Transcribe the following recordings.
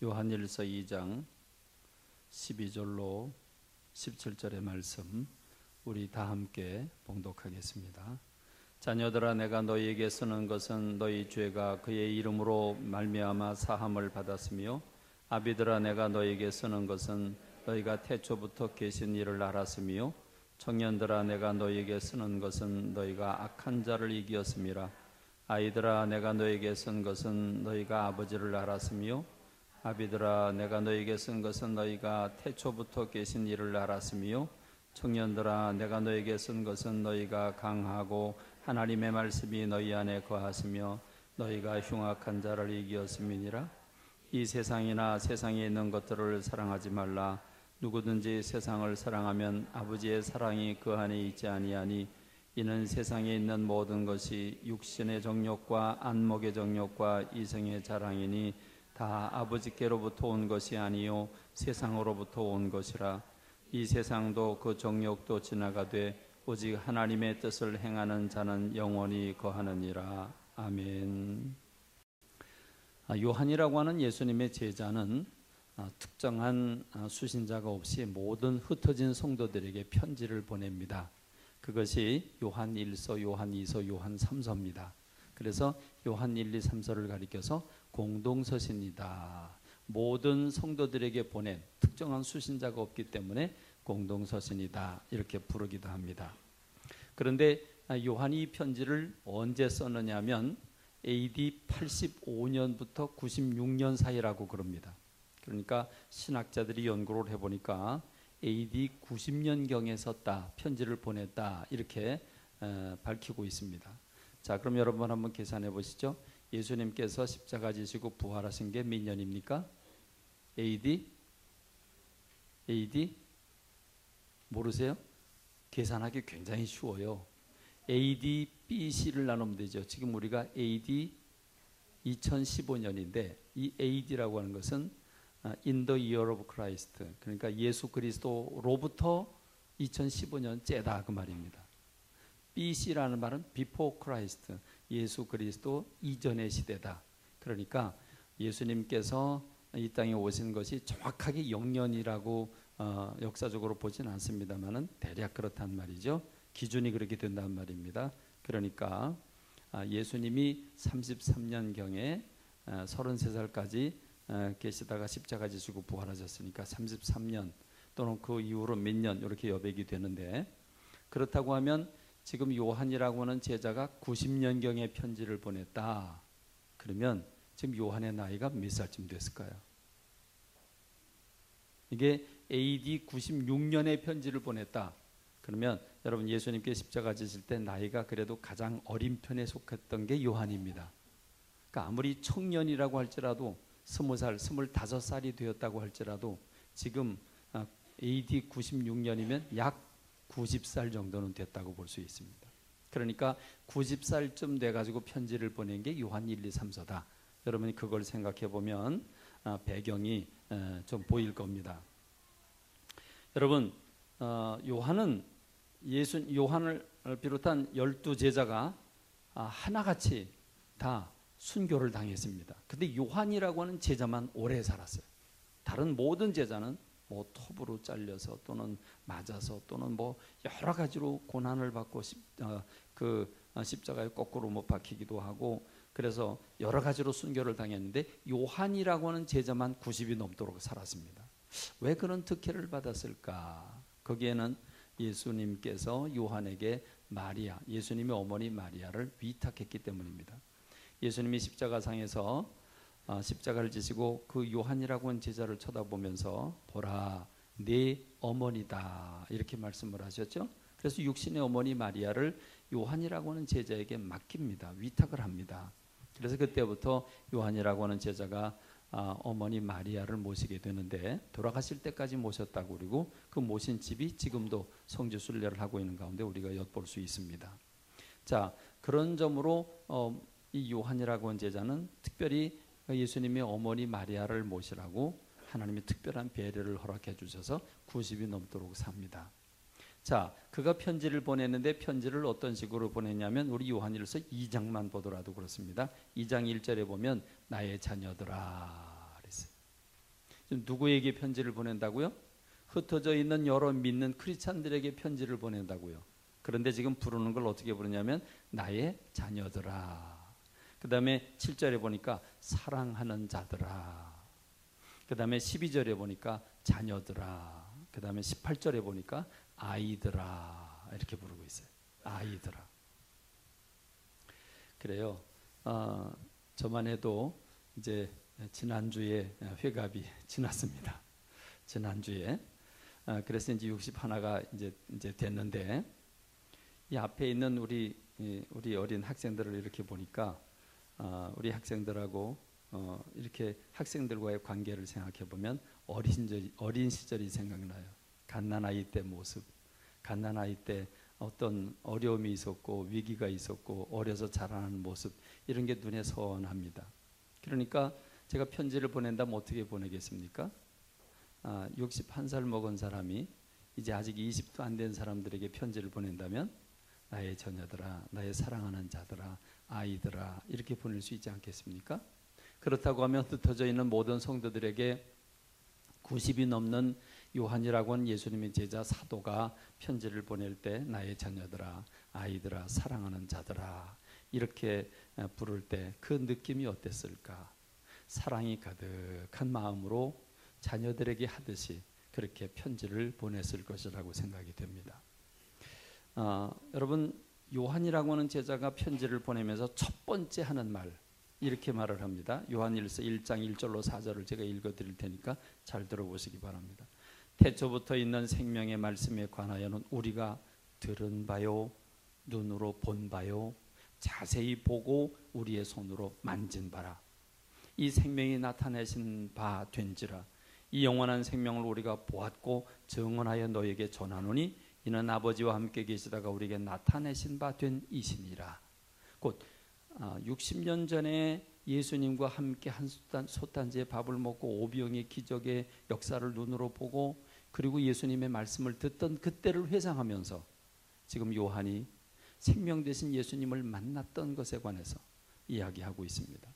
요한일서 2장 12절로 17절의 말씀 우리 다 함께 봉독하겠습니다. 자녀들아, 내가 너희에게 쓰는 것은 너희 죄가 그의 이름으로 말미암아 사함을 받았으며, 아비들아, 내가 너희에게 쓰는 것은 너희가 태초부터 계신 이를 알았으며, 청년들아, 내가 너희에게 쓰는 것은 너희가 악한 자를 이기었음이라. 아이들아, 내가 너희에게 쓴 것은 너희가 아버지를 알았으며, 아비들아, 내가 너희에게 쓴 것은 너희가 태초부터 계신 이를 알았으며, 청년들아, 내가 너희에게 쓴 것은 너희가 강하고 하나님의 말씀이 너희 안에 거하시며 너희가 흉악한 자를 이기었음이니라. 이 세상이나 세상에 있는 것들을 사랑하지 말라. 누구든지 세상을 사랑하면 아버지의 사랑이 그 안에 있지 아니하니, 이는 세상에 있는 모든 것이 육신의 정욕과 안목의 정욕과 이성의 자랑이니 다 아버지께로부터 온 것이 아니요 세상으로부터 온 것이라. 이 세상도 그 정욕도 지나가되 오직 하나님의 뜻을 행하는 자는 영원히 거하느니라. 아멘. 요한이라고 하는 예수님의 제자는 특정한 수신자가 없이 모든 흩어진 성도들에게 편지를 보냅니다. 그것이 요한 1서, 요한 2서, 요한 3서입니다. 그래서 요한 1, 2, 3서를 가리켜서 공동서신이다. 모든 성도들에게 보낸 특정한 수신자가 없기 때문에 공동서신이다, 이렇게 부르기도 합니다. 그런데 요한이 이 편지를 언제 썼느냐 하면 AD 85년부터 96년 사이라고 그럽니다. 그러니까 신학자들이 연구를 해보니까 AD 90년경에 썼다, 편지를 보냈다, 이렇게 밝히고 있습니다. 자, 그럼 여러분 한번 계산해 보시죠. 예수님께서 십자가 지시고 부활하신 게 몇 년입니까? AD 모르세요? 계산하기 굉장히 쉬워요. AD, BC를 나누면 되죠. 지금 우리가 AD 2015년인데 이 AD라고 하는 것은 In the year of Christ, 그러니까 예수 그리스도로부터 2015년째다 그 말입니다. BC라는 말은 Before Christ, 예수 그리스도 이전의 시대다. 그러니까 예수님께서 이 땅에 오신 것이 정확하게 0년이라고 역사적으로 보진 않습니다만은 대략 그렇단 말이죠. 기준이 그렇게 된단 말입니다. 그러니까 예수님이 33년경에 33살까지 계시다가 십자가 지시고 부활하셨으니까 33년 또는 그 이후로 몇 년 이렇게 여백이 되는데, 그렇다고 하면 지금 요한이라고 하는 제자가 90년경에 편지를 보냈다. 그러면 지금 요한의 나이가 몇 살쯤 됐을까요? 이게 AD 96년에 편지를 보냈다. 그러면 여러분, 예수님께 십자가 지실 때 나이가 그래도 가장 어린 편에 속했던 게 요한입니다. 그러니까 아무리 청년이라고 할지라도 20살, 25살이 되었다고 할지라도 지금 AD 96년이면 약 90살 정도는 됐다고 볼 수 있습니다. 그러니까 90살쯤 돼가지고 편지를 보낸 게 요한 1, 2, 3서다. 여러분이 그걸 생각해 보면 배경이 좀 보일 겁니다. 여러분, 요한을 비롯한 12제자가 하나같이 다 순교를 당했습니다. 근데 요한이라고 하는 제자만 오래 살았어요. 다른 모든 제자는 뭐 톱으로 잘려서 또는 맞아서 또는 뭐 여러 가지로 고난을 받고 십자가에 거꾸로 못 박히기도 하고, 그래서 여러 가지로 순교를 당했는데 요한이라고 하는 제자만 90이 넘도록 살았습니다. 왜 그런 특혜를 받았을까? 거기에는 예수님께서 요한에게 마리아, 예수님의 어머니 마리아를 위탁했기 때문입니다. 예수님이 십자가상에서 십자가를 지시고 그 요한이라고 하는 제자를 쳐다보면서 보라, 네 어머니다, 이렇게 말씀을 하셨죠. 그래서 육신의 어머니 마리아를 요한이라고 하는 제자에게 맡깁니다. 위탁을 합니다. 그래서 그때부터 요한이라고 하는 제자가 어머니 마리아를 모시게 되는데, 돌아가실 때까지 모셨다고, 그리고 그 모신 집이 지금도 성지 순례를 하고 있는 가운데 우리가 엿볼 수 있습니다. 자, 그런 점으로 이 요한이라고 하는 제자는 특별히 예수님의 어머니 마리아를 모시라고 하나님이 특별한 배려를 허락해 주셔서 90이 넘도록 삽니다. 자, 그가 편지를 보냈는데 편지를 어떤 식으로 보냈냐면 우리 요한일서 2장만 보더라도 그렇습니다. 2장 1절에 보면 나의 자녀들아 그랬어요. 누구에게 편지를 보낸다고요? 흩어져 있는 여러 믿는 크리스찬들에게 편지를 보낸다고요. 그런데 지금 부르는 걸 어떻게 부르냐면 나의 자녀들아. 그 다음에 7절에 보니까 사랑하는 자들아. 그 다음에 12절에 보니까 자녀들아. 그 다음에 18절에 보니까 아이들아. 이렇게 부르고 있어요. 아이들아. 그래요. 저만 해도 이제 지난주에 회갑이 지났습니다. 지난주에. 그래서 이제 61가 이제 됐는데, 이 앞에 있는 우리 어린 학생들을 이렇게 보니까 우리 학생들하고 이렇게 학생들과의 관계를 생각해 보면 어린 시절이 생각나요. 갓난아이 때 모습, 갓난아이 때 어떤 어려움이 있었고 위기가 있었고 어려서 자라는 모습, 이런 게 눈에 선합니다. 그러니까 제가 편지를 보낸다면 어떻게 보내겠습니까? 61살 먹은 사람이 이제 아직 20도 안 된 사람들에게 편지를 보낸다면 나의 자녀들아, 나의 사랑하는 자들아, 아이들아, 이렇게 보낼 수 있지 않겠습니까? 그렇다고 하면 흩어져 있는 모든 성도들에게 90이 넘는 요한이라고 하는 예수님의 제자 사도가 편지를 보낼 때 나의 자녀들아, 아이들아, 사랑하는 자들아, 이렇게 부를 때 그 느낌이 어땠을까? 사랑이 가득한 마음으로 자녀들에게 하듯이 그렇게 편지를 보냈을 것이라고 생각이 됩니다. 여러분, 요한이라고 하는 제자가 편지를 보내면서 첫 번째 하는 말, 이렇게 말을 합니다. 요한일서 1장 1절로 4절을 제가 읽어드릴 테니까 잘 들어보시기 바랍니다. 태초부터 있는 생명의 말씀에 관하여는 우리가 들은 바요, 눈으로 본 바요, 자세히 보고 우리의 손으로 만진 바라. 이 생명이 나타내신 바 된지라. 이 영원한 생명을 우리가 보았고 증언하여 너에게 전하노니 이는 아버지와 함께 계시다가 우리에게 나타내신 바 된 이시니라. 곧 60년 전에 예수님과 함께 한 솥단지에 밥을 먹고 오병의 기적의 역사를 눈으로 보고 그리고 예수님의 말씀을 듣던 그때를 회상하면서 지금 요한이 생명 되신 예수님을 만났던 것에 관해서 이야기하고 있습니다.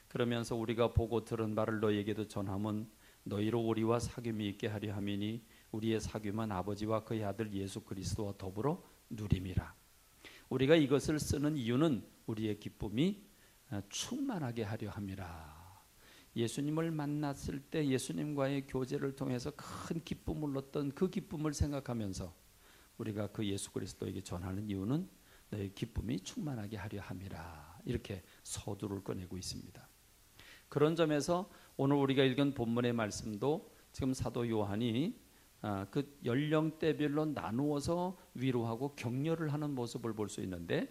그러면서 우리가 보고 들은 바를 너희에게도 전함은 너희로 우리와 사귐이 있게 하려 함이니 우리의 사귐은 아버지와 그의 아들 예수 그리스도와 더불어 누림이라. 우리가 이것을 쓰는 이유는 우리의 기쁨이 충만하게 하려 함이라. 예수님을 만났을 때 예수님과의 교제를 통해서 큰 기쁨을 얻던 그 기쁨을 생각하면서 우리가 그 예수 그리스도에게 전하는 이유는 너의 기쁨이 충만하게 하려 함이라. 이렇게 서두를 꺼내고 있습니다. 그런 점에서 오늘 우리가 읽은 본문의 말씀도 지금 사도 요한이 그 연령대별로 나누어서 위로하고 격려를 하는 모습을 볼 수 있는데,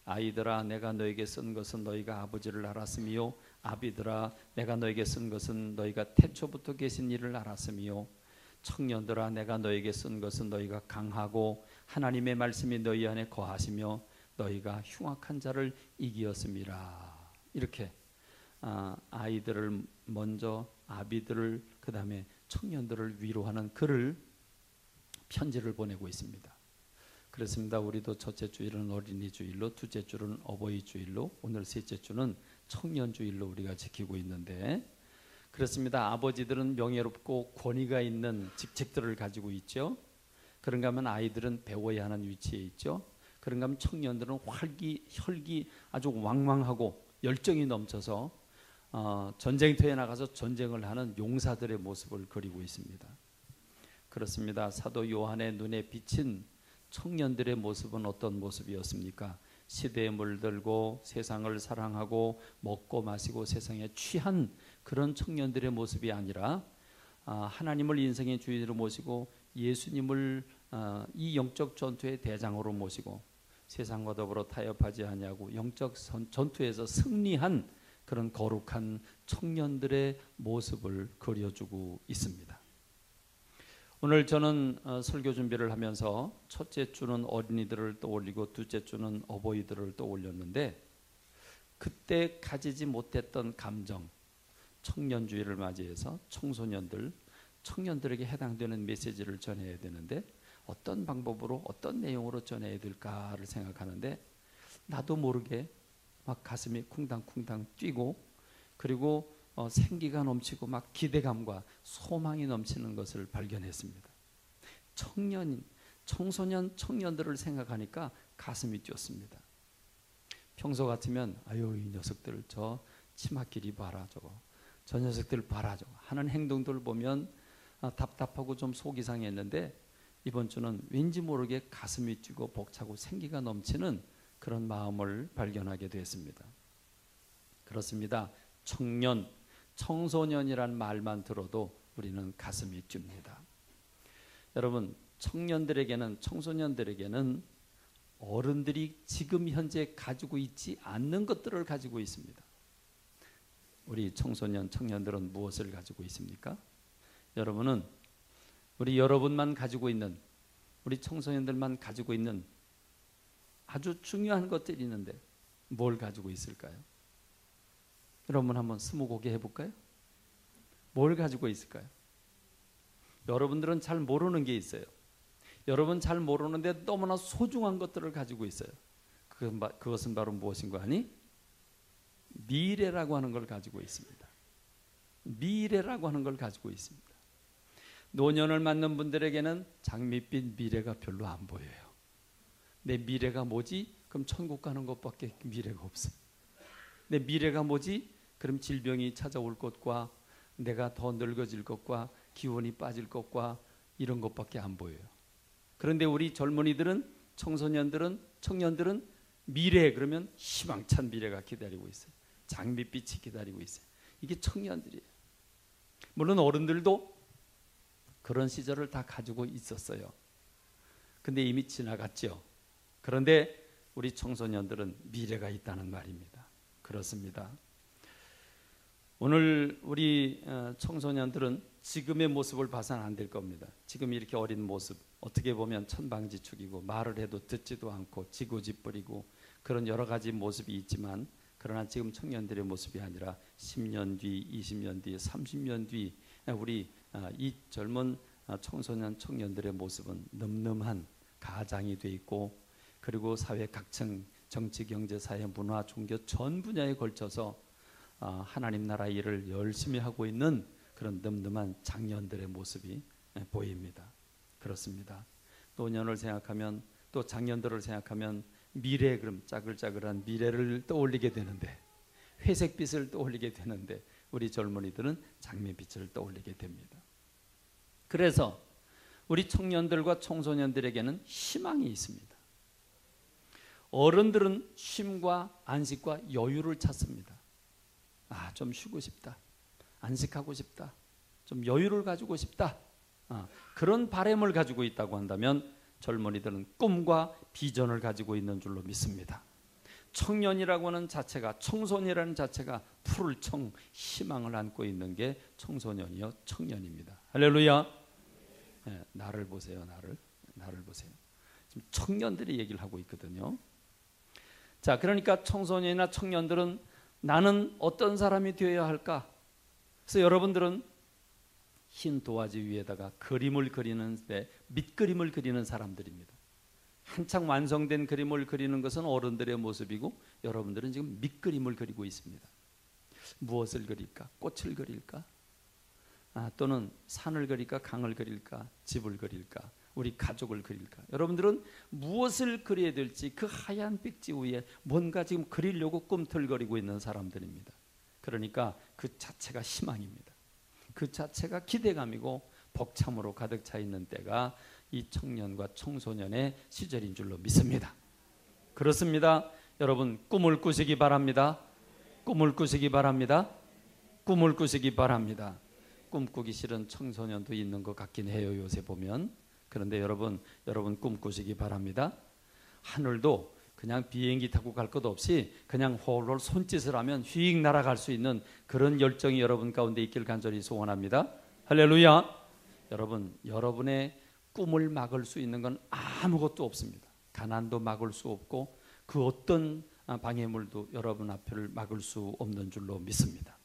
아이들아 내가 너에게 쓴 것은 너희가 아버지를 알았으며 아비들아 내가 너에게 쓴 것은 너희가 태초부터 계신 이를 알았으며 청년들아 내가 너에게 쓴 것은 너희가 강하고 하나님의 말씀이 너희 안에 거하시며 너희가 흉악한 자를 이기었음이라. 이렇게 아이들을 먼저, 아비들을, 그 다음에 청년들을 위로하는 글을, 편지를 보내고 있습니다. 그렇습니다. 우리도 첫째 주일은 어린이 주일로, 둘째 주는 어버이 주일로, 오늘 셋째 주는 청년 주일로 우리가 지키고 있는데, 그렇습니다. 아버지들은 명예롭고 권위가 있는 직책들을 가지고 있죠. 그런가 하면 아이들은 배워야 하는 위치에 있죠. 그런가 하면 청년들은 혈기 아주 왕왕하고 열정이 넘쳐서 전쟁터에 나가서 전쟁을 하는 용사들의 모습을 그리고 있습니다. 그렇습니다. 사도 요한의 눈에 비친 청년들의 모습은 어떤 모습이었습니까? 시대에 물들고 세상을 사랑하고 먹고 마시고 세상에 취한 그런 청년들의 모습이 아니라 하나님을 인생의 주인으로 모시고 예수님을 이 영적 전투의 대장으로 모시고 세상과 더불어 타협하지 아니하고 영적 전투에서 승리한 그런 거룩한 청년들의 모습을 그려주고 있습니다. 오늘 저는 설교 준비를 하면서 첫째 주는 어린이들을 떠올리고 둘째 주는 어버이들을 떠올렸는데, 그때 가지지 못했던 감정, 청년주의를 맞이해서 청년들에게 해당되는 메시지를 전해야 되는데 어떤 방법으로 어떤 내용으로 전해야 될까를 생각하는데 나도 모르게 막 가슴이 쿵당쿵당 뛰고, 그리고 생기가 넘치고 막 기대감과 소망이 넘치는 것을 발견했습니다. 청소년, 청년들을 생각하니까 가슴이 뛰었습니다. 평소 같으면 아유 이 녀석들 저 치마끼리 봐라 저 녀석들 봐라 하는 행동들을 보면 답답하고 좀 속이 상했는데 이번 주는 왠지 모르게 가슴이 뛰고 벅차고 생기가 넘치는 그런 마음을 발견하게 되었습니다. 그렇습니다. 청년, 청소년이란 말만 들어도 우리는 가슴이 뜁니다. 여러분, 청년들에게는, 청소년들에게는 어른들이 지금 현재 가지고 있지 않는 것들을 가지고 있습니다. 우리 청소년, 청년들은 무엇을 가지고 있습니까? 여러분은 우리 여러분만 가지고 있는, 우리 청소년들만 가지고 있는 아주 중요한 것들이 있는데 뭘 가지고 있을까요? 여러분 한번 스무고개 해볼까요? 뭘 가지고 있을까요? 여러분들은 잘 모르는 게 있어요. 여러분 잘 모르는데 너무나 소중한 것들을 가지고 있어요. 그것은 바로 무엇인가 하니? 미래라고 하는 걸 가지고 있습니다. 미래라고 하는 걸 가지고 있습니다. 노년을 맞는 분들에게는 장밋빛 미래가 별로 안 보여요. 내 미래가 뭐지? 그럼 천국 가는 것밖에 미래가 없어. 내 미래가 뭐지? 그럼 질병이 찾아올 것과 내가 더 늙어질 것과 기운이 빠질 것과 이런 것밖에 안 보여요. 그런데 우리 젊은이들은, 청소년들은, 청년들은 미래 그러면 희망찬 미래가 기다리고 있어요. 장밋빛이 기다리고 있어요. 이게 청년들이에요. 물론 어른들도 그런 시절을 다 가지고 있었어요. 근데 이미 지나갔죠. 그런데 우리 청소년들은 미래가 있다는 말입니다. 그렇습니다. 오늘 우리 청소년들은 지금의 모습을 봐서는 안 될 겁니다. 지금 이렇게 어린 모습, 어떻게 보면 천방지축이고 말을 해도 듣지도 않고 지고지뿌리고 그런 여러 가지 모습이 있지만, 그러나 지금 청년들의 모습이 아니라 10년 뒤, 20년 뒤, 30년 뒤 우리 이 젊은 청소년, 청년들의 모습은 늠름한 가장이 돼 있고, 그리고 사회 각층, 정치, 경제, 사회, 문화, 종교 전 분야에 걸쳐서 하나님 나라 일을 열심히 하고 있는 그런 늠름한 장년들의 모습이 보입니다. 그렇습니다. 노년을 생각하면, 또 장년들을 생각하면 미래, 그럼 짜글짜글한 미래를 떠올리게 되는데, 회색빛을 떠올리게 되는데, 우리 젊은이들은 장밋빛을 떠올리게 됩니다. 그래서 우리 청년들과 청소년들에게는 희망이 있습니다. 어른들은 쉼과 안식과 여유를 찾습니다. 좀 쉬고 싶다, 안식하고 싶다, 좀 여유를 가지고 싶다, 그런 바람을 가지고 있다고 한다면 젊은이들은 꿈과 비전을 가지고 있는 줄로 믿습니다. 청년이라고 하는 자체가, 청소년이라는 자체가 푸를 청, 희망을 안고 있는 게 청소년이요 청년입니다. 할렐루야. 네, 나를 보세요. 나를 보세요. 지금 청년들이 얘기를 하고 있거든요. 자, 그러니까 청소년이나 청년들은 나는 어떤 사람이 되어야 할까? 그래서 여러분들은 흰 도화지 위에다가 그림을 그리는데 밑그림을 그리는 사람들입니다. 한창 완성된 그림을 그리는 것은 어른들의 모습이고, 여러분들은 지금 밑그림을 그리고 있습니다. 무엇을 그릴까? 꽃을 그릴까? 또는 산을 그릴까? 강을 그릴까? 집을 그릴까? 우리 가족을 그릴까? 여러분들은 무엇을 그려야 될지 그 하얀 백지 위에 뭔가 지금 그리려고 꿈틀거리고 있는 사람들입니다. 그러니까 그 자체가 희망입니다. 그 자체가 기대감이고 벅참으로 가득 차 있는 때가 이 청년과 청소년의 시절인 줄로 믿습니다. 그렇습니다. 여러분 꿈을 꾸시기 바랍니다. 꿈을 꾸시기 바랍니다. 꿈을 꾸시기 바랍니다. 꿈꾸기 싫은 청소년도 있는 것 같긴 해요, 요새 보면. 그런데 여러분 꿈꾸시기 바랍니다. 하늘도 그냥 비행기 타고 갈 것 없이 그냥 홀홀 손짓을 하면 휙 날아갈 수 있는 그런 열정이 여러분 가운데 있길 간절히 소원합니다. 할렐루야. 여러분의 꿈을 막을 수 있는 건 아무것도 없습니다. 가난도 막을 수 없고 그 어떤 방해물도 여러분 앞을 막을 수 없는 줄로 믿습니다.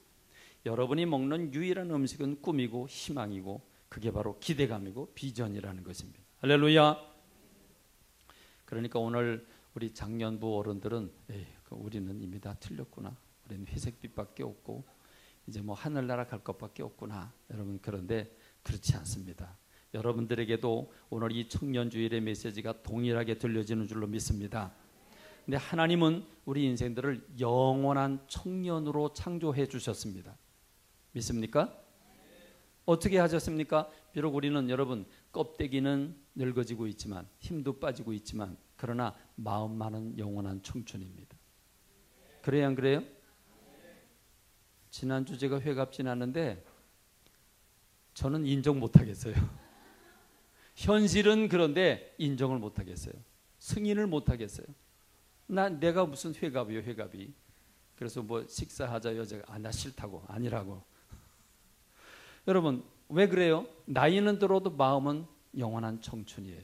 여러분이 먹는 유일한 음식은 꿈이고 희망이고, 그게 바로 기대감이고 비전이라는 것입니다. 할렐루야. 그러니까 오늘 우리 장년부 어른들은 우리는 이미 다 틀렸구나. 우리는 회색빛밖에 없고 이제 뭐 하늘나라 갈 것밖에 없구나. 여러분, 그런데 그렇지 않습니다. 여러분들에게도 오늘 이 청년주일의 메시지가 동일하게 들려지는 줄로 믿습니다. 근데 하나님은 우리 인생들을 영원한 청년으로 창조해 주셨습니다. 믿습니까? 어떻게 하셨습니까? 비록 우리는 여러분 껍데기는 늙어지고 있지만 힘도 빠지고 있지만 그러나 마음만은 영원한 청춘입니다. 그래요, 안 그래요? 지난주 제가 회갑 지났는데 저는 인정 못하겠어요. 현실은 그런데 인정을 못하겠어요. 승인을 못하겠어요. 내가 무슨 회갑이요, 회갑이. 그래서 뭐 식사하자 여자가 나 싫다고. 아니라고. 여러분 왜 그래요? 나이는 들어도 마음은 영원한 청춘이에요.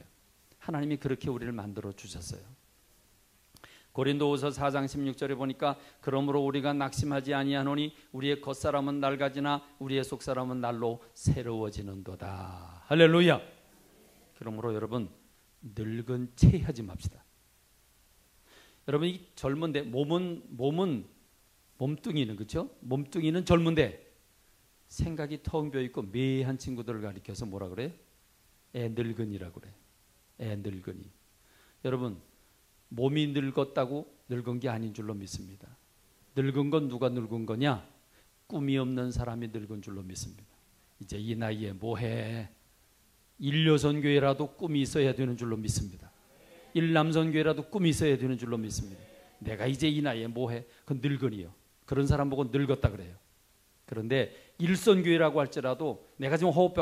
하나님이 그렇게 우리를 만들어 주셨어요. 고린도후서 4장 16절에 보니까 그러므로 우리가 낙심하지 아니하노니 우리의 겉사람은 낡아지나 우리의 속사람은 날로 새로워지는도다. 할렐루야. 그러므로 여러분 늙은 채 하지 맙시다. 여러분 이 젊은데 몸은 몸뚱이는 그렇죠? 몸뚱이는 젊은데 생각이 텅 비어 있고 매한 친구들을 가리켜서 뭐라 그래? 애 늙은이라고 그래. 애 늙은이. 여러분 몸이 늙었다고 늙은 게 아닌 줄로 믿습니다. 늙은 건 누가 늙은 거냐? 꿈이 없는 사람이 늙은 줄로 믿습니다. 이제 이 나이에 뭐해? 일여선교회라도 꿈이 있어야 되는 줄로 믿습니다. 일남선교회라도 꿈이 있어야 되는 줄로 믿습니다. 내가 이제 이 나이에 뭐해? 그건 늙은이요. 그런 사람 보고 늙었다 그래요. 그런데 일선교회라고 할지라도 내가 지금 호흡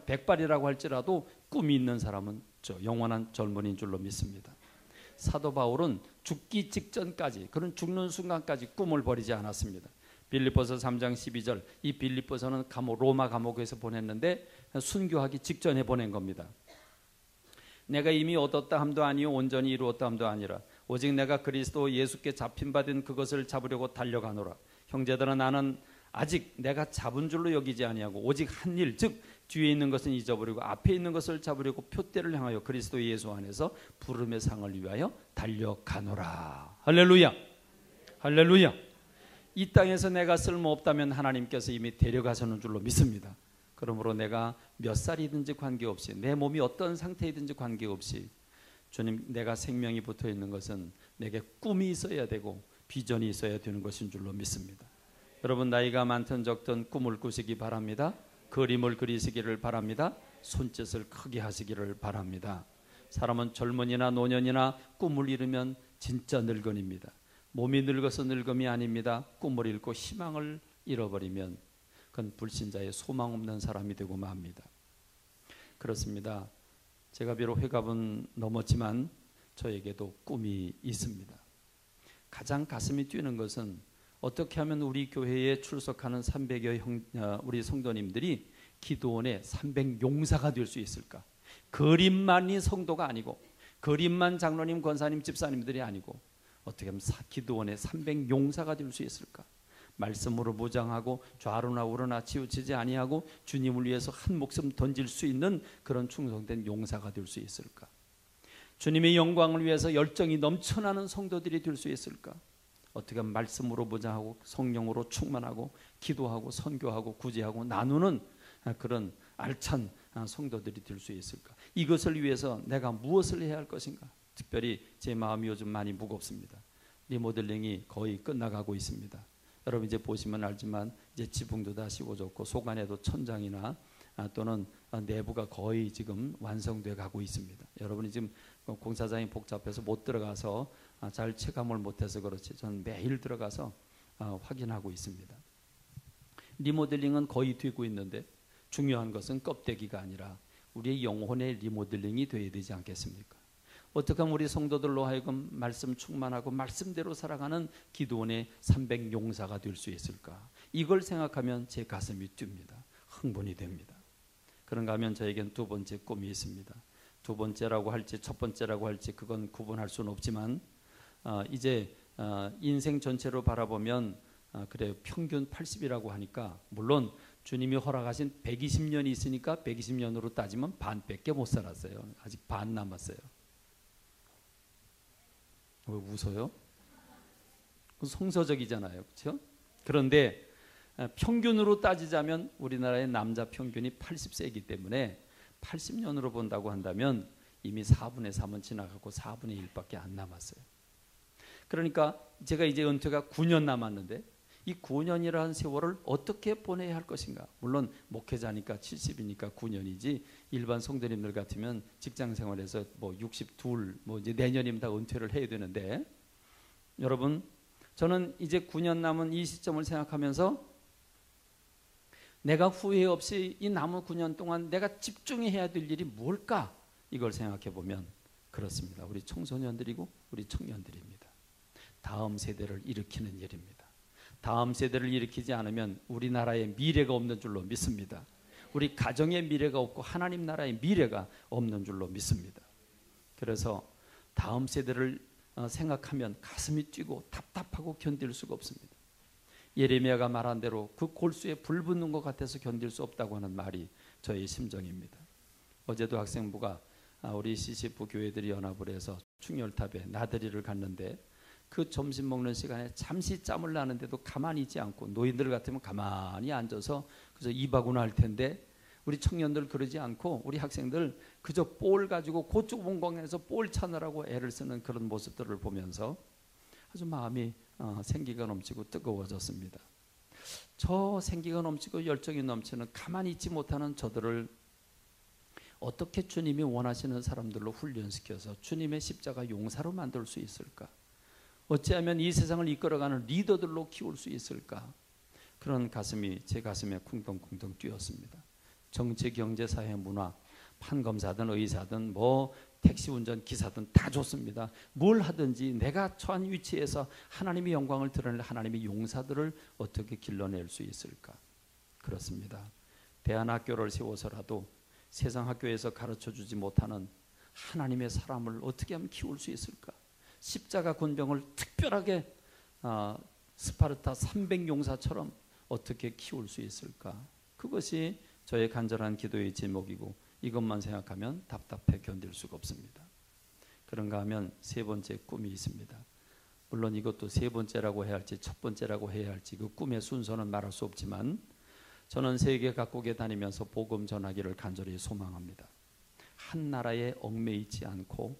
백발이라고 할지라도 꿈이 있는 사람은 저 영원한 젊은이인 줄로 믿습니다. 사도 바울은 죽기 직전까지 그런 죽는 순간까지 꿈을 버리지 않았습니다. 빌립보서 3장 12절 이 빌립보서는 로마 감옥에서 보냈는데 순교하기 직전에 보낸 겁니다. 내가 이미 얻었다 함도 아니요 온전히 이루었다 함도 아니라 오직 내가 그리스도 예수께 잡힌 바 된 그것을 잡으려고 달려가노라. 형제들아 나는 아직 내가 잡은 줄로 여기지 아니하고 오직 한 일 즉 뒤에 있는 것은 잊어버리고 앞에 있는 것을 잡으려고 표대를 향하여 그리스도 예수 안에서 부름의 상을 위하여 달려가노라. 할렐루야. 할렐루야. 이 땅에서 내가 쓸모없다면 하나님께서 이미 데려가서는 줄로 믿습니다. 그러므로 내가 몇 살이든지 관계없이 내 몸이 어떤 상태이든지 관계없이 주님 내가 생명이 붙어 있는 것은 내게 꿈이 있어야 되고 비전이 있어야 되는 것인 줄로 믿습니다. 여러분 나이가 많든 적든 꿈을 꾸시기 바랍니다. 그림을 그리시기를 바랍니다. 손짓을 크게 하시기를 바랍니다. 사람은 젊은이나 노년이나 꿈을 이루면 진짜 늙은입니다. 몸이 늙어서 늙음이 아닙니다. 꿈을 잃고 희망을 잃어버리면 그건 불신자의 소망 없는 사람이 되고 맙니다. 그렇습니다. 제가 비록 회갑은 넘었지만 저에게도 꿈이 있습니다. 가장 가슴이 뛰는 것은 어떻게 하면 우리 교회에 출석하는 300여 우리 성도님들이 기도원의 300용사가 될 수 있을까? 그림만이 성도가 아니고 그림만 장로님, 권사님, 집사님들이 아니고 어떻게 하면 기도원의 300용사가 될 수 있을까? 말씀으로 무장하고 좌로나 우로나 치우치지 아니하고 주님을 위해서 한 목숨 던질 수 있는 그런 충성된 용사가 될 수 있을까? 주님의 영광을 위해서 열정이 넘쳐나는 성도들이 될 수 있을까? 어떻게 하면 말씀으로 무장하고 성령으로 충만하고 기도하고 선교하고 구제하고 나누는 그런 알찬 성도들이 될 수 있을까? 이것을 위해서 내가 무엇을 해야 할 것인가? 특별히 제 마음이 요즘 많이 무겁습니다. 리모델링이 거의 끝나가고 있습니다. 여러분 이제 보시면 알지만 이제 지붕도 다 씌워졌고 속안에도 천장이나 또는 내부가 거의 지금 완성돼 가고 있습니다. 여러분이 지금 공사장이 복잡해서 못 들어가서 잘 체감을 못해서 그렇지 저는 매일 들어가서 확인하고 있습니다. 리모델링은 거의 되고 있는데 중요한 것은 껍데기가 아니라 우리의 영혼의 리모델링이 되어야 되지 않겠습니까? 어떻게 하면 우리 성도들로 하여금 말씀 충만하고 말씀대로 살아가는 기도원의 300용사가 될 수 있을까? 이걸 생각하면 제 가슴이 뜁니다. 흥분이 됩니다. 그런가 하면 저에겐 두 번째 꿈이 있습니다. 두 번째라고 할지 첫 번째라고 할지 그건 구분할 수는 없지만 이제 인생 전체로 바라보면 그래요. 평균 80이라고 하니까 물론 주님이 허락하신 120년이 있으니까 120년으로 따지면 반밖에 못 살았어요. 아직 반 남았어요. 왜 웃어요? 성서적이잖아요. 그렇죠? 그런데 평균으로 따지자면 우리나라의 남자 평균이 80세이기 때문에 80년으로 본다고 한다면 이미 4분의 3은 지나가고 4분의 1밖에 안 남았어요. 그러니까 제가 이제 은퇴가 9년 남았는데 이 9년이라는 세월을 어떻게 보내야 할 것인가. 물론 목회자니까 70이니까 9년이지 일반 성도님들 같으면 직장 생활에서 뭐 62, 뭐 이제 내년이면 다 은퇴를 해야 되는데, 여러분, 저는 이제 9년 남은 이 시점을 생각하면서 내가 후회 없이 이 남은 9년 동안 내가 집중해야 될 일이 뭘까? 이걸 생각해 보면 그렇습니다. 우리 청소년들이고 우리 청년들입니다. 다음 세대를 일으키는 일입니다. 다음 세대를 일으키지 않으면 우리나라의 미래가 없는 줄로 믿습니다. 우리 가정의 미래가 없고 하나님 나라의 미래가 없는 줄로 믿습니다. 그래서 다음 세대를 생각하면 가슴이 뛰고 답답하고 견딜 수가 없습니다. 예레미야가 말한 대로 그 골수에 불 붙는 것 같아서 견딜 수 없다고 하는 말이 저의 심정입니다. 어제도 학생부가 우리 CCF 교회들이 연합을 해서 충렬탑에 나들이를 갔는데 그 점심 먹는 시간에 잠시 짬을 나는데도 가만히 있지 않고, 노인들 같으면 가만히 앉아서 그래서 입하고는 할 텐데 우리 청년들 그러지 않고 우리 학생들 그저 볼 가지고 그 좁은 공간에서 볼 찾느라고 애를 쓰는 그런 모습들을 보면서 아주 마음이 생기가 넘치고 뜨거워졌습니다. 저 생기가 넘치고 열정이 넘치는 가만히 있지 못하는 저들을 어떻게 주님이 원하시는 사람들로 훈련시켜서 주님의 십자가 용사로 만들 수 있을까? 어찌하면 이 세상을 이끌어가는 리더들로 키울 수 있을까? 그런 가슴이 제 가슴에 쿵덩쿵덩 뛰었습니다. 정치, 경제, 사회, 문화, 판검사든 의사든 뭐 택시 운전 기사든 다 좋습니다. 뭘 하든지 내가 처한 위치에서 하나님의 영광을 드러낼 하나님의 용사들을 어떻게 길러낼 수 있을까? 그렇습니다. 대안학교를 세워서라도 세상 학교에서 가르쳐주지 못하는 하나님의 사람을 어떻게 하면 키울 수 있을까? 십자가 군병을 특별하게 스파르타 300용사처럼 어떻게 키울 수 있을까? 그것이 저의 간절한 기도의 제목이고, 이것만 생각하면 답답해 견딜 수가 없습니다. 그런가 하면 세 번째 꿈이 있습니다. 물론 이것도 세 번째라고 해야 할지 첫 번째라고 해야 할지 그 꿈의 순서는 말할 수 없지만, 저는 세계 각국에 다니면서 복음 전하기를 간절히 소망합니다. 한 나라에 얽매이지 않고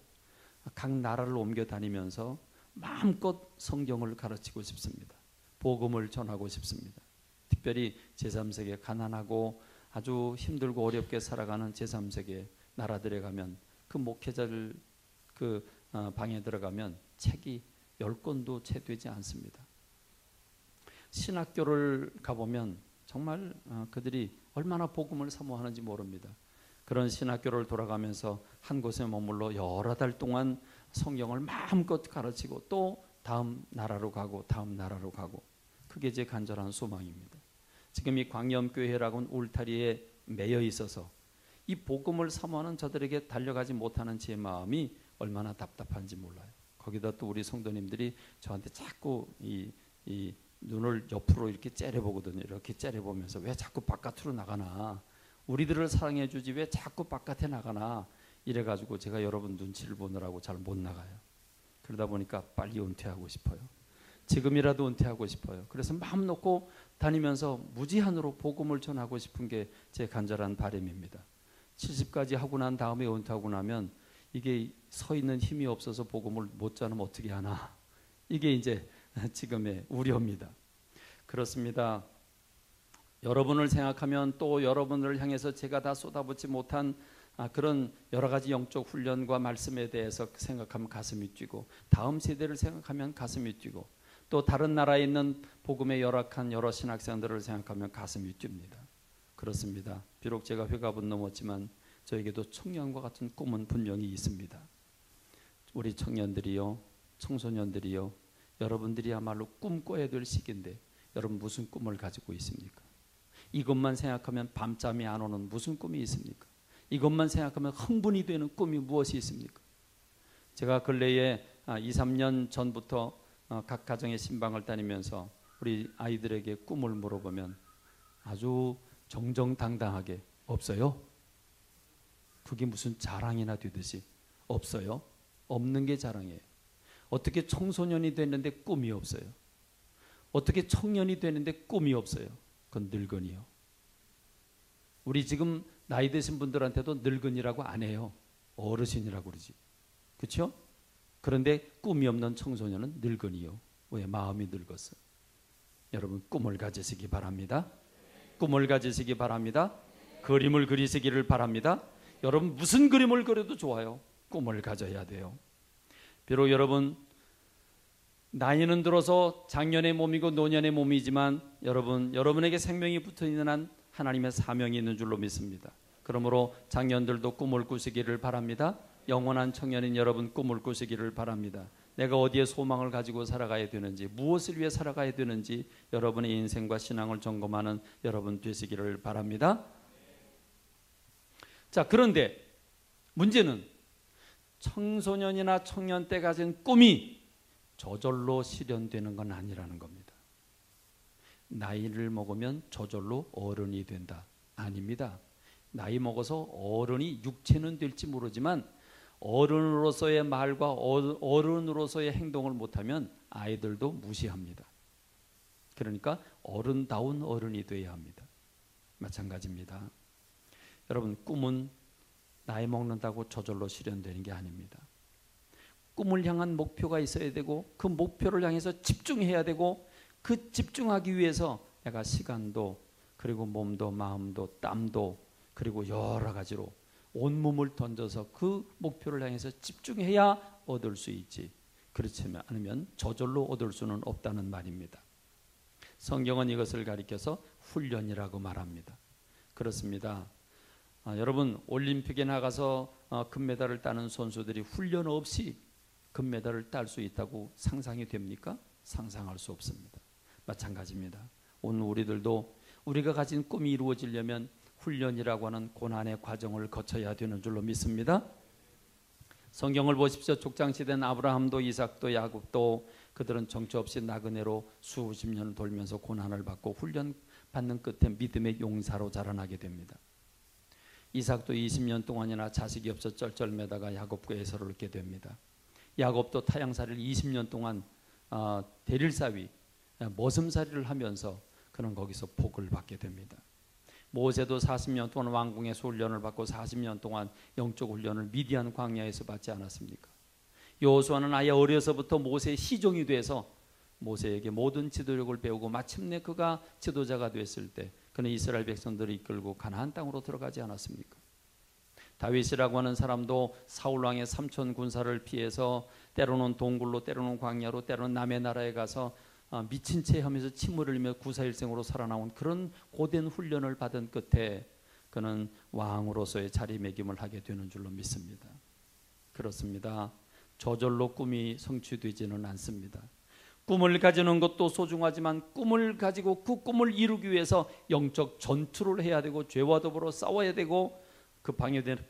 각 나라를 옮겨 다니면서 마음껏 성경을 가르치고 싶습니다. 복음을 전하고 싶습니다. 특별히 제3세계 가난하고 아주 힘들고 어렵게 살아가는 제3세계 나라들에 가면 그 목회자들 그 방에 들어가면 책이 10권도 채 되지 않습니다. 신학교를 가보면 정말 그들이 얼마나 복음을 사모하는지 모릅니다. 그런 신학교를 돌아가면서 한 곳에 머물러 여러 달 동안 성경을 마음껏 가르치고 또 다음 나라로 가고 다음 나라로 가고, 그게 제 간절한 소망입니다. 지금 이 광염교회라고는 울타리에 매여 있어서 이 복음을 사모하는 저들에게 달려가지 못하는 제 마음이 얼마나 답답한지 몰라요. 거기다 또 우리 성도님들이 저한테 자꾸 이 눈을 옆으로 이렇게 째려보거든요. 이렇게 째려보면서 왜 자꾸 바깥으로 나가나, 우리들을 사랑해 주지 왜 자꾸 바깥에 나가나, 이래가지고 제가 여러분 눈치를 보느라고 잘 못 나가요. 그러다 보니까 빨리 은퇴하고 싶어요. 지금이라도 은퇴하고 싶어요. 그래서 마음 놓고 다니면서 무제한으로 복음을 전하고 싶은 게 제 간절한 바람입니다. 70까지 하고 난 다음에 은퇴하고 나면 이게 서 있는 힘이 없어서 복음을 못 전하면 어떻게 하나, 이게 이제 지금의 우려입니다. 그렇습니다. 여러분을 생각하면 또 여러분을 향해서 제가 다 쏟아붓지 못한 그런 여러 가지 영적 훈련과 말씀에 대해서 생각하면 가슴이 뛰고, 다음 세대를 생각하면 가슴이 뛰고, 또 다른 나라에 있는 복음에 열악한 여러 신학생들을 생각하면 가슴이 뜁니다. 그렇습니다. 비록 제가 회갑은 넘었지만 저에게도 청년과 같은 꿈은 분명히 있습니다. 우리 청년들이요, 청소년들이요, 여러분들이야말로 꿈꿔야 될 시기인데 여러분 무슨 꿈을 가지고 있습니까? 이것만 생각하면 밤잠이 안 오는 무슨 꿈이 있습니까? 이것만 생각하면 흥분이 되는 꿈이 무엇이 있습니까? 제가 근래에 2, 3년 전부터 각 가정의 신방을 다니면서 우리 아이들에게 꿈을 물어보면 아주 정정당당하게 없어요? 그게 무슨 자랑이나 되듯이 없어요? 없는 게 자랑이에요. 어떻게 청소년이 됐는데 꿈이 없어요? 어떻게 청년이 되는데 꿈이 없어요? 그건 늙은이요. 우리 지금 나이 드신 분들한테도 늙은이라고 안 해요. 어르신이라고 그러지. 그렇죠? 그런데 꿈이 없는 청소년은 늙은이요. 왜? 마음이 늙었어. 여러분 꿈을 가지시기 바랍니다. 꿈을 가지시기 바랍니다. 그림을 그리시기를 바랍니다. 여러분 무슨 그림을 그려도 좋아요. 꿈을 가져야 돼요. 비록 여러분 나이는 들어서 장년의 몸이고 노년의 몸이지만 여러분에게 생명이 붙어있는 한 하나님의 사명이 있는 줄로 믿습니다. 그러므로 장년들도 꿈을 꾸시기를 바랍니다. 영원한 청년인 여러분 꿈을 꾸시기를 바랍니다. 내가 어디에 소망을 가지고 살아가야 되는지, 무엇을 위해 살아가야 되는지 여러분의 인생과 신앙을 점검하는 여러분 되시기를 바랍니다. 자, 그런데 문제는 청소년이나 청년 때 가진 꿈이 저절로 실현되는 건 아니라는 겁니다. 나이를 먹으면 저절로 어른이 된다. 아닙니다. 나이 먹어서 어른이 육체는 될지 모르지만 어른으로서의 말과 어른으로서의 행동을 못하면 아이들도 무시합니다. 그러니까 어른다운 어른이 되어야 합니다. 마찬가지입니다. 여러분 꿈은 나이 먹는다고 저절로 실현되는 게 아닙니다. 꿈을 향한 목표가 있어야 되고 그 목표를 향해서 집중해야 되고 그 집중하기 위해서 내가 시간도 그리고 몸도 마음도 땀도 그리고 여러 가지로 온몸을 던져서 그 목표를 향해서 집중해야 얻을 수 있지. 그렇지 않으면 저절로 얻을 수는 없다는 말입니다. 성경은 이것을 가리켜서 훈련이라고 말합니다. 그렇습니다. 여러분 올림픽에 나가서 금메달을 따는 선수들이 훈련 없이 금메달을 딸 수 있다고 상상이 됩니까? 상상할 수 없습니다. 마찬가지입니다. 오늘 우리들도 우리가 가진 꿈이 이루어지려면 훈련이라고 하는 고난의 과정을 거쳐야 되는 줄로 믿습니다. 성경을 보십시오. 족장시대는 아브라함도 이삭도 야곱도 그들은 정처 없이 나그네로 수십 년을 돌면서 고난을 받고 훈련받는 끝에 믿음의 용사로 자라나게 됩니다. 이삭도 20년 동안이나 자식이 없어 쩔쩔매다가 야곱과 에서를 얻게 됩니다. 야곱도 타향살이를 20년 동안 대릴사위 머슴살이를 하면서 그는 거기서 복을 받게 됩니다. 모세도 40년 동안 왕궁에서 훈련을 받고 40년 동안 영적 훈련을 미디안 광야에서 받지 않았습니까? 여호수아는 아예 어려서부터 모세의 시종이 돼서 모세에게 모든 지도력을 배우고 마침내 그가 지도자가 됐을 때 그는 이스라엘 백성들을 이끌고 가나안 땅으로 들어가지 않았습니까? 다윗이라고 하는 사람도 사울 왕의 삼천 군사를 피해서 때로는 동굴로 때로는 광야로 때로는 남의 나라에 가서 미친 채 하면서 침을 흘리며 구사일생으로 살아나온 그런 고된 훈련을 받은 끝에 그는 왕으로서의 자리매김을 하게 되는 줄로 믿습니다. 그렇습니다. 저절로 꿈이 성취되지는 않습니다. 꿈을 가지는 것도 소중하지만 꿈을 가지고 그 꿈을 이루기 위해서 영적 전투를 해야 되고 죄와 더불어 싸워야 되고 그 방해되는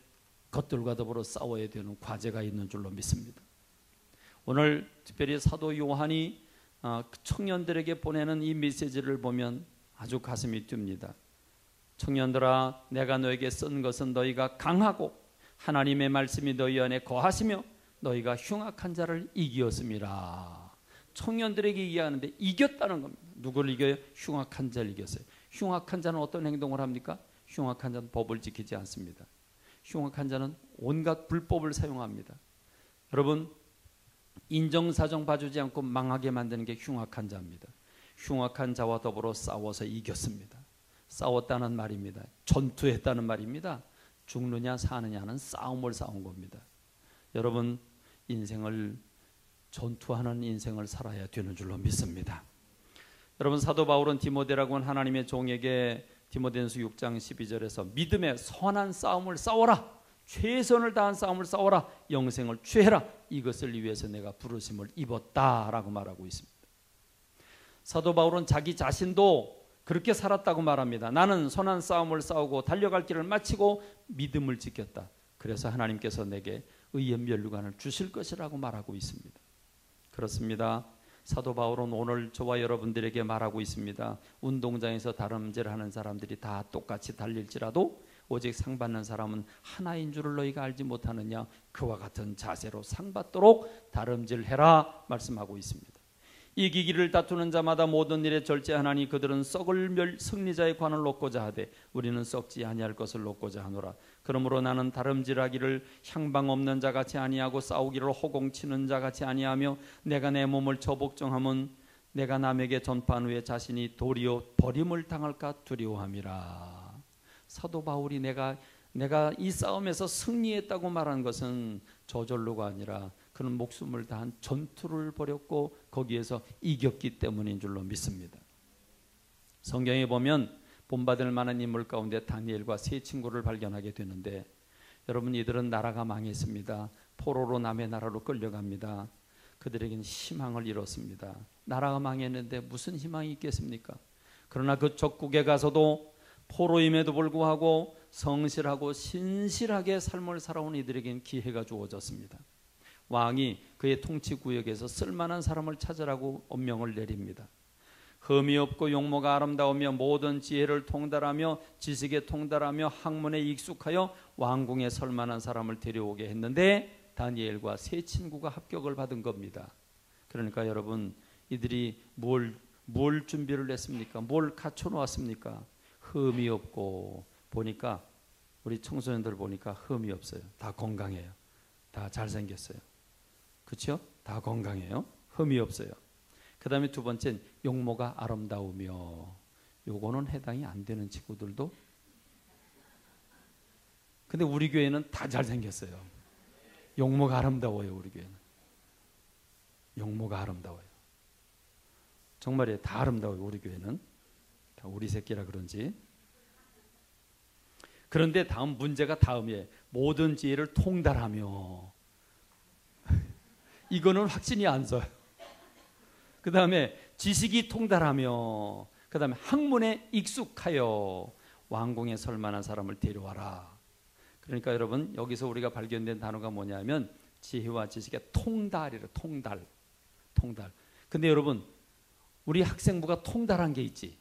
것들과 더불어 싸워야 되는 과제가 있는 줄로 믿습니다. 오늘 특별히 사도 요한이 청년들에게 보내는 이 메시지를 보면 아주 가슴이 뜁니다. 청년들아 내가 너에게 쓴 것은 너희가 강하고 하나님의 말씀이 너희 안에 거하시며 너희가 흉악한 자를 이기었음이라. 청년들에게 이야기하는데 이겼다는 겁니다. 누구를 이겨요? 흉악한 자를 이겼어요. 흉악한 자는 어떤 행동을 합니까? 흉악한 자는 법을 지키지 않습니다. 흉악한 자는 온갖 불법을 사용합니다. 여러분 인정사정 봐주지 않고 망하게 만드는 게 흉악한 자입니다. 흉악한 자와 더불어 싸워서 이겼습니다. 싸웠다는 말입니다. 전투했다는 말입니다. 죽느냐 사느냐는 싸움을 싸운 겁니다. 여러분 인생을 전투하는 인생을 살아야 되는 줄로 믿습니다. 여러분 사도 바울은 디모데라고 하는 하나님의 종에게 디모데전서 6장 12절에서 믿음의 선한 싸움을 싸워라. 최선을 다한 싸움을 싸워라. 영생을 취해라. 이것을 위해서 내가 부르심을 입었다라고 말하고 있습니다. 사도 바울은 자기 자신도 그렇게 살았다고 말합니다. 나는 선한 싸움을 싸우고 달려갈 길을 마치고 믿음을 지켰다. 그래서 하나님께서 내게 의의 면류관을 주실 것이라고 말하고 있습니다. 그렇습니다. 사도 바울은 오늘 저와 여러분들에게 말하고 있습니다. 운동장에서 다름질하는 사람들이 다 똑같이 달릴지라도 오직 상 받는 사람은 하나인 줄을 너희가 알지 못하느냐. 그와 같은 자세로 상 받도록 다름질해라 말씀하고 있습니다. 이기기를 다투는 자마다 모든 일에 절제하나니 그들은 썩을 승리자의 관을 놓고자 하되 우리는 썩지 아니할 것을 놓고자 하노라. 그러므로 나는 다름질하기를 향방 없는 자같이 아니하고 싸우기를 호공치는 자같이 아니하며 내가 내 몸을 저복종함은 내가 남에게 전파한 후에 자신이 도리어 버림을 당할까 두려워함이라. 사도 바울이 내가 이 싸움에서 승리했다고 말한 것은 저절로가 아니라 그는 목숨을 다한 전투를 벌였고 거기에서 이겼기 때문인 줄로 믿습니다. 성경에 보면 본받을 만한 인물 가운데 다니엘과 세 친구를 발견하게 되는데, 여러분, 이들은 나라가 망했습니다. 포로로 남의 나라로 끌려갑니다. 그들에게는 희망을 잃었습니다. 나라가 망했는데 무슨 희망이 있겠습니까? 그러나 그 적국에 가서도 포로임에도 불구하고 성실하고 신실하게 삶을 살아온 이들에게는 기회가 주어졌습니다. 왕이 그의 통치 구역에서 쓸만한 사람을 찾으라고 엄명을 내립니다. 흠이 없고 용모가 아름다우며 모든 지혜를 통달하며 지식에 통달하며 학문에 익숙하여 왕궁에 설만한 사람을 데려오게 했는데 다니엘과 세 친구가 합격을 받은 겁니다. 그러니까 여러분, 이들이 뭘 준비를 했습니까? 뭘 갖춰 놓았습니까? 흠이 없고, 보니까 우리 청소년들 보니까 흠이 없어요. 다 건강해요. 다 잘생겼어요. 그렇죠? 다 건강해요. 흠이 없어요. 그 다음에 두 번째는 용모가 아름다우며, 요거는 해당이 안 되는 친구들도, 근데 우리 교회는 다 잘생겼어요. 용모가 아름다워요. 우리 교회는 용모가 아름다워요. 정말이에요. 다 아름다워요. 우리 교회는 다 우리 새끼라 그런지. 그런데 다음 문제가 다음이에요. 모든 지혜를 통달하며, 이거는 확신이 안 서요. 그 다음에 지식이 통달하며, 그 다음에 학문에 익숙하여 왕궁에 설 만한 사람을 데려와라. 그러니까 여러분, 여기서 우리가 발견된 단어가 뭐냐면 지혜와 지식의 통달이래요. 통달. 근데 여러분, 우리 학생부가 통달한 게 있지.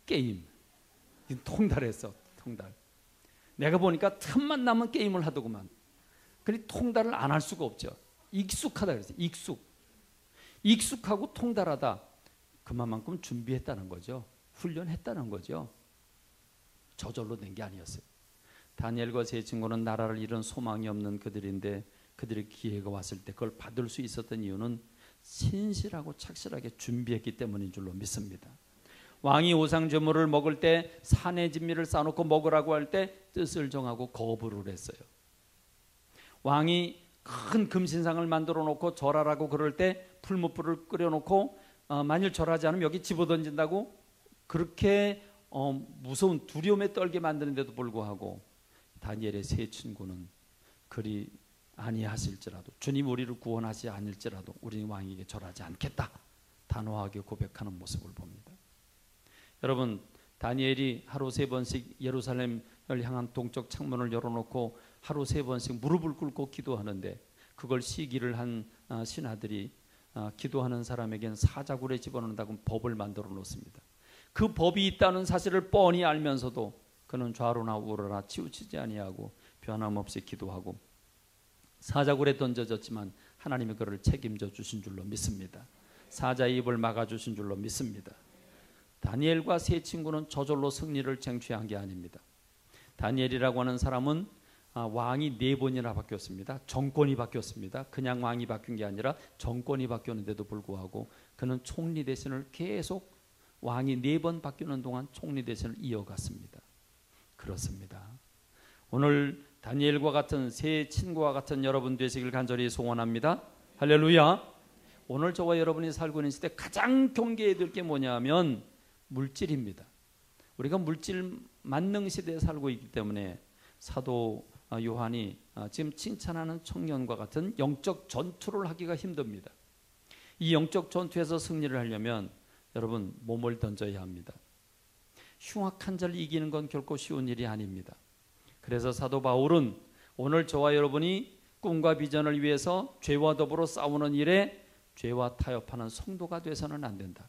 게임. 통달했어. 통달. 내가 보니까 틈만 나면 게임을 하더구만. 그러니 통달을 안 할 수가 없죠. 익숙하다 그랬어요. 익숙하고 통달하다. 그만큼 준비했다는 거죠. 훈련했다는 거죠. 저절로 된 게 아니었어요. 다니엘과 세 친구는 나라를 잃은 소망이 없는 그들인데, 그들의 기회가 왔을 때 그걸 받을 수 있었던 이유는 신실하고 착실하게 준비했기 때문인 줄로 믿습니다. 왕이 우상제물을 먹을 때 산의 진미를 싸놓고 먹으라고 할 때 뜻을 정하고 거부를 했어요. 왕이 큰 금신상을 만들어 놓고 절하라고 그럴 때 풀무불을 끓여놓고 만일 절하지 않으면 여기 집어던진다고 그렇게 무서운 두려움에 떨게 만드는데도 불구하고 다니엘의 세 친구는 그리 아니하실지라도, 주님 우리를 구원하지 않을지라도 우리는 왕에게 절하지 않겠다, 단호하게 고백하는 모습을 봅니다. 여러분, 다니엘이 하루 3번씩 예루살렘을 향한 동쪽 창문을 열어놓고 하루 3번씩 무릎을 꿇고 기도하는데, 그걸 시기를 한 신하들이 기도하는 사람에겐 사자굴에 집어넣는다고 법을 만들어 놓습니다. 그 법이 있다는 사실을 뻔히 알면서도 그는 좌로나 우로나 치우치지 아니하고 변함없이 기도하고 사자굴에 던져졌지만 하나님이 그를 책임져 주신 줄로 믿습니다. 사자의 입을 막아주신 줄로 믿습니다. 다니엘과 세 친구는 저절로 승리를 쟁취한 게 아닙니다. 다니엘이라고 하는 사람은 왕이 4번이나 바뀌었습니다. 정권이 바뀌었습니다. 그냥 왕이 바뀐 게 아니라 정권이 바뀌었는데도 불구하고 그는 총리 대신을 계속, 왕이 4번 바뀌는 동안 총리 대신을 이어갔습니다. 그렇습니다. 오늘 다니엘과 같은 세 친구와 같은 여러분 되시길 간절히 소원합니다. 할렐루야. 오늘 저와 여러분이 살고 있는 시대 가장 경계해야 될 게 뭐냐면 물질입니다. 우리가 물질 만능 시대에 살고 있기 때문에 사도 요한이 지금 칭찬하는 청년과 같은 영적 전투를 하기가 힘듭니다. 이 영적 전투에서 승리를 하려면 여러분 몸을 던져야 합니다. 흉악한 자를 이기는 건 결코 쉬운 일이 아닙니다. 그래서 사도 바울은 오늘 저와 여러분이 꿈과 비전을 위해서 죄와 더불어 싸우는 일에 죄와 타협하는 성도가 돼서는 안 된다.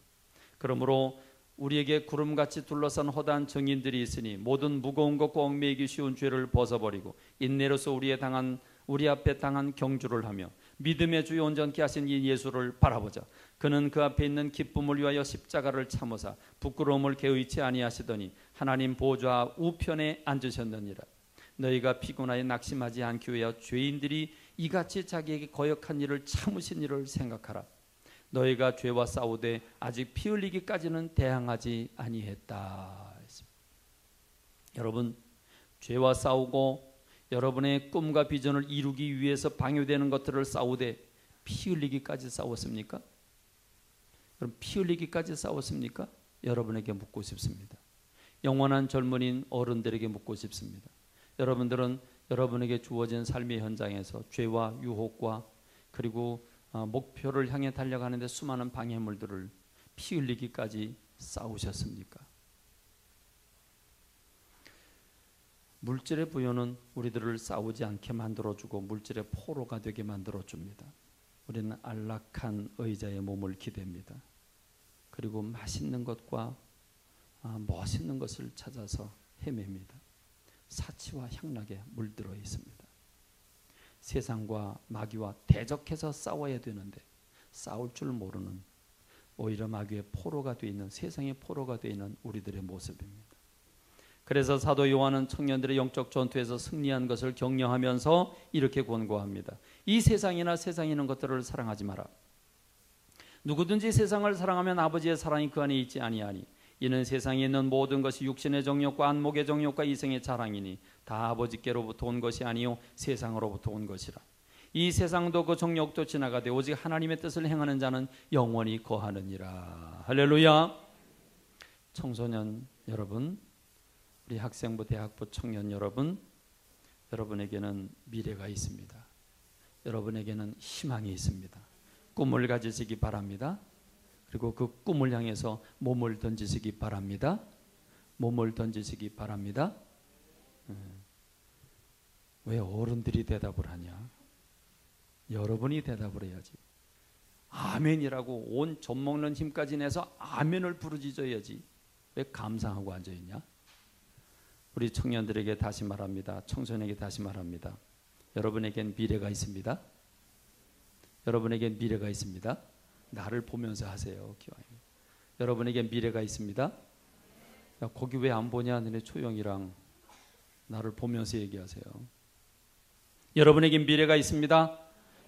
그러므로 우리에게 구름같이 둘러싼 허다한 증인들이 있으니 모든 무거운 것과 얽매이기 쉬운 죄를 벗어버리고 인내로서 우리의 당한 우리 앞에 당한 경주를 하며 믿음의 주요 온전케 하신 이 예수를 바라보자. 그는 그 앞에 있는 기쁨을 위하여 십자가를 참으사 부끄러움을 개의치 아니하시더니 하나님 보좌 우편에 앉으셨느니라. 너희가 피곤하여 낙심하지 않기 위하여 죄인들이 이같이 자기에게 거역한 일을 참으신 일을 생각하라. 너희가 죄와 싸우되 아직 피 흘리기까지는 대항하지 아니했다. 여러분, 죄와 싸우고 여러분의 꿈과 비전을 이루기 위해서 방해되는 것들을 싸우되 피 흘리기까지 싸웠습니까? 그럼 피 흘리기까지 싸웠습니까? 여러분에게 묻고 싶습니다. 영원한 젊은인 어른들에게 묻고 싶습니다. 여러분들은 여러분에게 주어진 삶의 현장에서 죄와 유혹과 그리고 목표를 향해 달려가는데 수많은 방해물들을 피 흘리기까지 싸우셨습니까? 물질의 부여는 우리들을 싸우지 않게 만들어주고 물질의 포로가 되게 만들어줍니다. 우리는 안락한 의자에 몸을 기댑니다. 그리고 맛있는 것과 멋있는 것을 찾아서 헤맵니다. 사치와 향락에 물들어 있습니다. 세상과 마귀와 대적해서 싸워야 되는데 싸울 줄 모르는 오히려 마귀의 포로가 되어 있는, 세상의 포로가 되어 있는 우리들의 모습입니다. 그래서 사도 요한은 청년들의 영적 전투에서 승리한 것을 격려하면서 이렇게 권고합니다. 이 세상이나 세상에 있는 것들을 사랑하지 마라. 누구든지 세상을 사랑하면 아버지의 사랑이 그 안에 있지 아니하니 이는 세상에 있는 모든 것이 육신의 정욕과 안목의 정욕과 이생의 자랑이니 다 아버지께로부터 온 것이 아니요 세상으로부터 온 것이라. 이 세상도 그 정욕도 지나가되 오직 하나님의 뜻을 행하는 자는 영원히 거하느니라. 할렐루야. 청소년 여러분, 우리 학생부, 대학부 청년 여러분, 여러분에게는 미래가 있습니다. 여러분에게는 희망이 있습니다. 꿈을 가지시기 바랍니다. 그리고 그 꿈을 향해서 몸을 던지시기 바랍니다. 몸을 던지시기 바랍니다. 왜 어른들이 대답을 하냐? 여러분이 대답을 해야지. 아멘이라고 온 젖먹는 힘까지 내서 아멘을 부르짖어야지. 왜 감상하고 앉아있냐? 우리 청년들에게 다시 말합니다. 청소년에게 다시 말합니다. 여러분에겐 미래가 있습니다. 여러분에겐 미래가 있습니다. 나를 보면서 하세요. 기왕이면. 여러분에겐 미래가 있습니다. 야, 거기 왜 안 보냐? 너네 초영이랑 나를 보면서 얘기하세요. 여러분에겐 미래가 있습니다.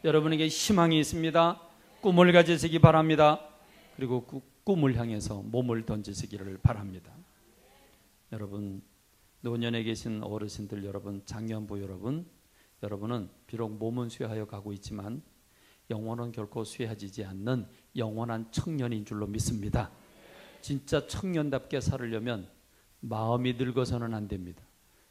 여러분에게 희망이 있습니다. 꿈을 가지시기 바랍니다. 그리고 그 꿈을 향해서 몸을 던지시기를 바랍니다. 여러분, 노년에 계신 어르신들 여러분, 장년부 여러분, 여러분은 비록 몸은 쇠하여 가고 있지만 영혼은 결코 쇠해지지 않는 영원한 청년인 줄로 믿습니다. 진짜 청년답게 살으려면 마음이 늙어서는 안 됩니다.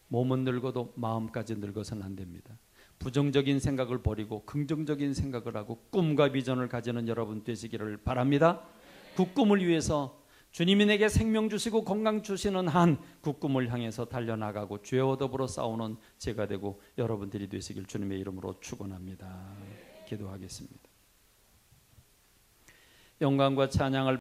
몸은 늙어도 마음까지 늙어서는 안 됩니다. 부정적인 생각을 버리고 긍정적인 생각을 하고 꿈과 비전을 가지는 여러분 되시기를 바랍니다. 그 꿈을 위해서 주님이 내게 생명 주시고 건강 주시는 한 그 꿈을 향해서 달려나가고 죄와 더불어 싸우는 제가 되고 여러분들이 되시길 주님의 이름으로 축원합니다. 기도하겠습니다. 영광과 찬양을